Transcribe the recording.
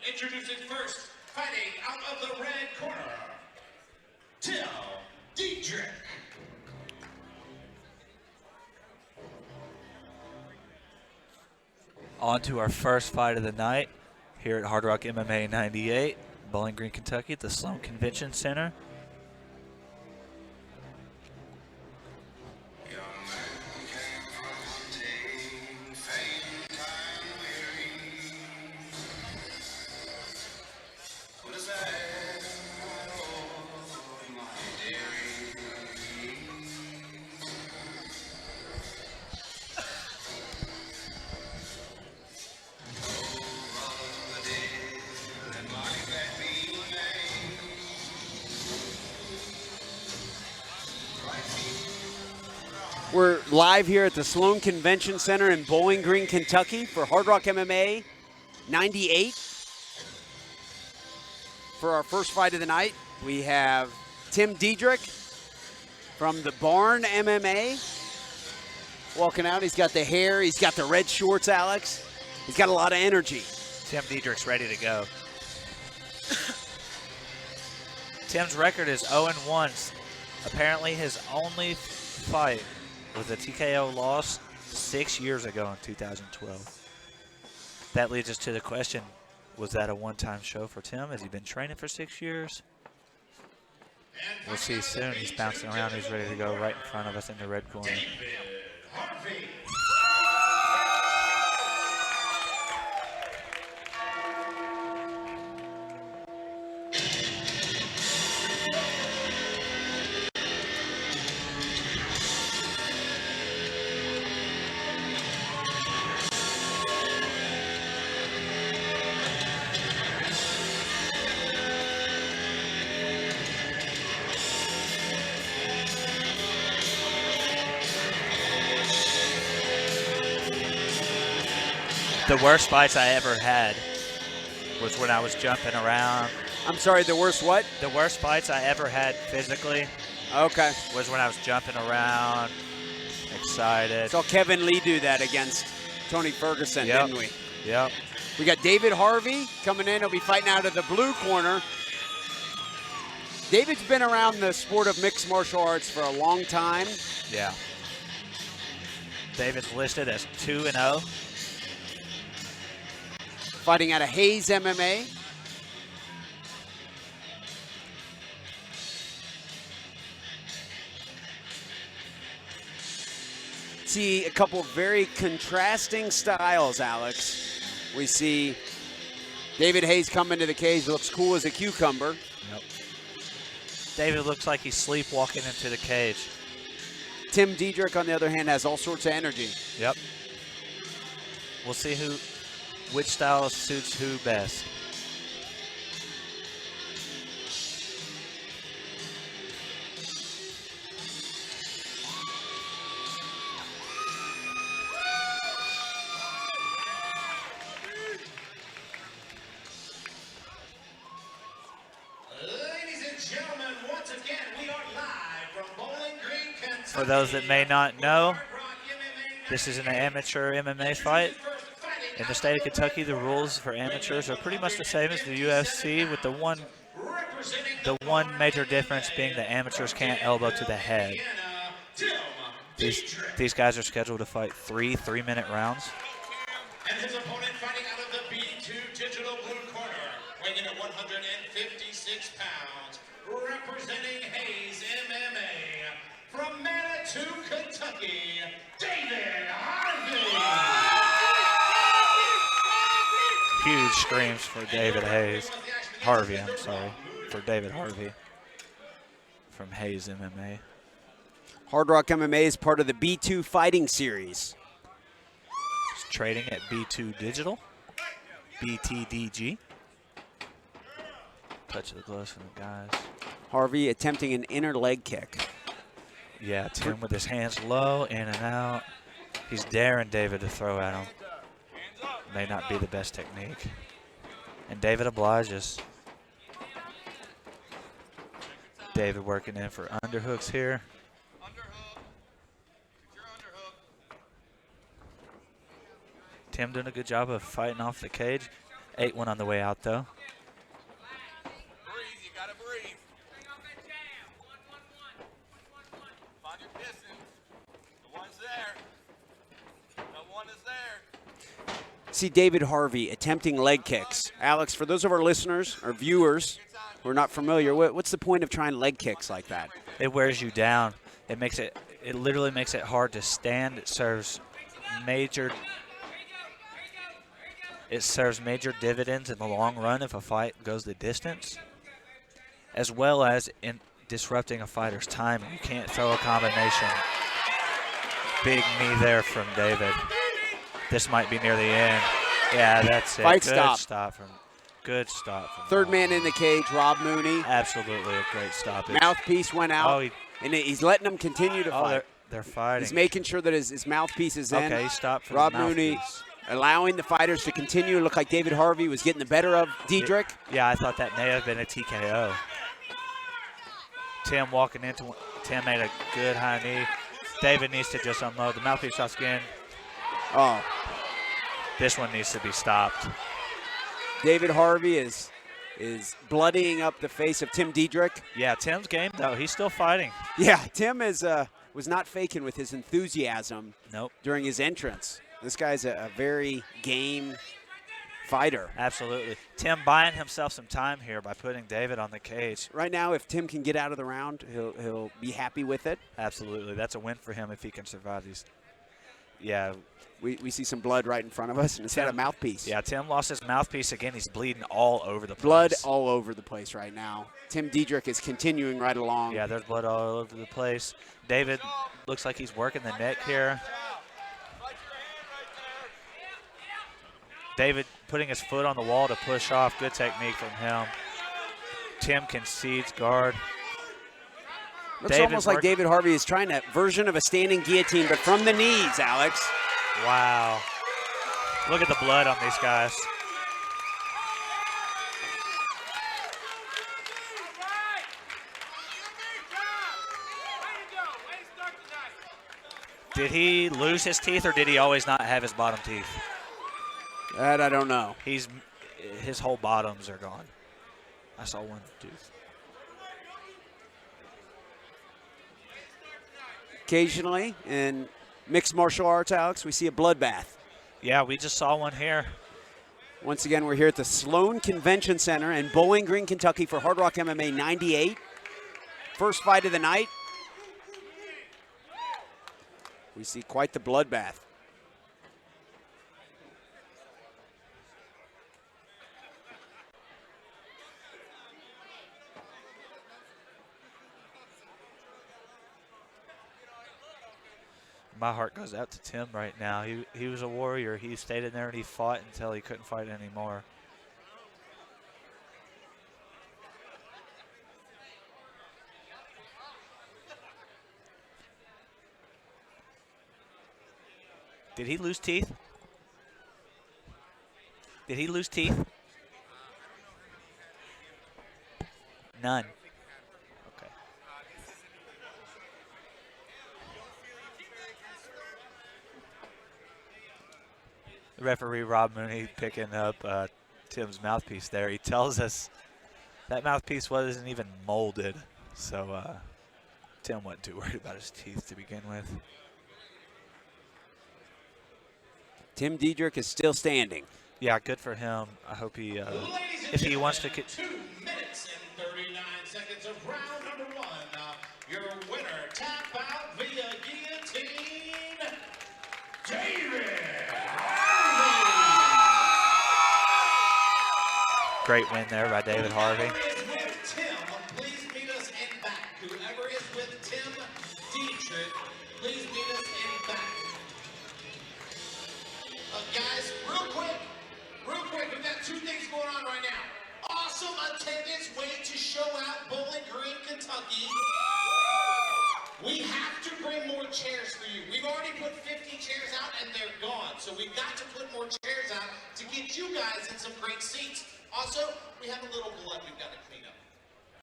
Introducing first, fighting out of the red corner, Diedriech. On to our first fight of the night here at Hardrock MMA 98, Bowling Green, Kentucky at the Sloan Convention Center. We're live here at the Sloan Convention Center in Bowling Green, Kentucky for Hardrock MMA 98. For our first fight of the night, we have Tim Diedriech from the Barn MMA walking out. He's got the hair, he's got the red shorts, Alex. He's got a lot of energy. Tim Diedrich's ready to go. Tim's record is 0-1. Apparently his only fight was a TKO loss 6 years ago in 2012. That leads us to the question, was that a one-time show for Tim? Has he been training for 6 years? We'll see soon. He's bouncing around. He's ready to go right in front of us in the red corner. Harvey. The worst fights I ever had was when I was jumping around. I'm sorry, the worst what? The worst fights I ever had physically Okay. was when I was jumping around, excited. Saw Kevin Lee do that against Tony Ferguson, Yep. didn't we? Yep. We got David Harvey coming in. He'll be fighting out of the blue corner. David's been around the sport of mixed martial arts for a long time. Yeah. David's listed as 2-0. Fighting out of Hayes MMA. See a couple very contrasting styles, Alex. We see David Hayes come into the cage, looks cool as a cucumber. Yep. David looks like he's sleepwalking into the cage. Tim Diedriech, on the other hand, has all sorts of energy. Yep. We'll see which style suits who best. Ladies and gentlemen, once again, we are live from Bowling Green, Kentucky. For those that may not know, this is an amateur MMA fight. In the state of Kentucky, the rules for amateurs are pretty much the same as the UFC, with the one major difference being the amateurs can't elbow to the head. These guys are scheduled to fight 3 3-minute rounds. And his opponent fighting out of the B2 digital blue corner, weighing in at 156 pounds, representing Hayes MMA from Manitou, Kentucky, David Harvey. Huge screams for David Hayes. Harvey, I'm sorry. For David Harvey from Hayes MMA. Hardrock MMA is part of the B2 Fighting Series. He's trading at B2 Digital. BTDG. Touch of the gloves from the guys. Harvey attempting an inner leg kick. Yeah, Tim with his hands low, in and out. He's daring David to throw at him. May not be the best technique. And David obliges. David working in for underhooks here. Tim doing a good job of fighting off the cage. Ate one on the way out, though. Breathe, you gotta breathe. Find your distance. The one's there. The one is there. See David Harvey attempting leg kicks. Alex, for those of our listeners or viewers who are not familiar, what's the point of trying leg kicks like that? It wears you down. It literally makes it hard to stand. It serves major dividends in the long run if a fight goes the distance, as well as in disrupting a fighter's time. You can't throw a combination. Big knee there from David. This might be near the end. Yeah, that's it. Fight Good stop. Good stop from Third Rob. man in the cage, Rob Mooney. Absolutely a great stoppage. Mouthpiece went out, Oh, and he's letting him continue to fight. they're fighting. He's making sure that his mouthpiece is in. Okay, he stopped for Rob the Mooney mouthpiece. allowing the fighters to continue. It looked like David Harvey was getting the better of Diedriech. Yeah, I thought that may have been a TKO. Tim made a good high knee. David needs to just unload the mouthpiece off skin. Oh, This one needs to be stopped. David Harvey is bloodying up the face of Tim Diedriech. Yeah, Tim's game, though. He's still fighting. Yeah, Tim was not faking with his enthusiasm Nope. during his entrance. This guy's a very game fighter. Absolutely. Tim buying himself some time here by putting David on the cage. Right now, if Tim can get out of the round, he'll be happy with it. Absolutely. That's a win for him if he can survive these. Yeah. We see some blood right in front of us, and it's got a mouthpiece. Yeah, Tim lost his mouthpiece again. He's bleeding all over the place. Blood all over the place right now. Tim Diedriech is continuing right along. Yeah, there's blood all over the place. David looks like he's working the neck here. David putting his foot on the wall to push off. Good technique from him. Tim concedes guard. Looks almost like David Harvey is trying a version of a standing guillotine, but from the knees, Alex. Wow. Look at the blood on these guys. Did he lose his teeth, or did he always not have his bottom teeth? That I don't know. His whole bottoms are gone. I saw one tooth. Occasionally in mixed martial arts, Alex, we see a bloodbath. Yeah, we just saw one here. Once again, we're here at the Sloan Convention Center in Bowling Green, Kentucky for Hardrock MMA 98. First fight of the night. We see quite the bloodbath. My heart goes out to Tim right now. He was a warrior. He stayed in there and he fought until he couldn't fight anymore. Did he lose teeth? Did he lose teeth? None. Okay. The referee, Rob Mooney, picking up Tim's mouthpiece there. He tells us that mouthpiece wasn't even molded. So Tim wasn't too worried about his teeth to begin with. Tim Diedriech is still standing. Yeah, good for him. I hope he, if he wants to. 2 minutes and 39 seconds of round number 1. Your winner, tap out via guillotine, David Harvey. Great win there by David Harvey. Whoever is with Tim, please meet us in back. Whoever is with Tim Diedriech, please meet us in back. Guys, real quick, we've got 2 things going on right now. Awesome attendance, way to show out Bowling Green, Kentucky. We have to bring more chairs for you. We've already put 50 chairs out and they're gone. So we've got to put more chairs out to get you guys in some great seats. Also, we have a little blood we've got to